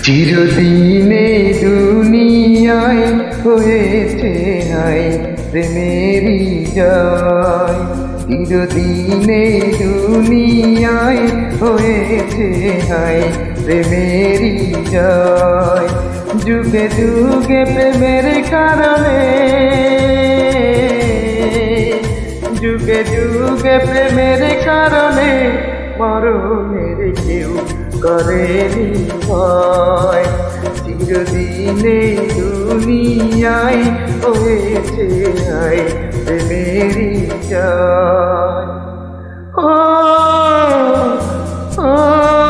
চিরদিনে দুনিয়ায় হয়েছে হায় প্রেমেরই জয়। চিরদিনে দুনিয়ায় হয়েছে হায় প্রেমেরই জয়। যুগে যুগে প্রেমের কারণে, যুগে যুগে প্রেমের কারণে মরণের কেউ করেনি ভয়। চিরদিনে দুনিয়ায় হয়েছে হায় প্রেমেরই জয়। ও ও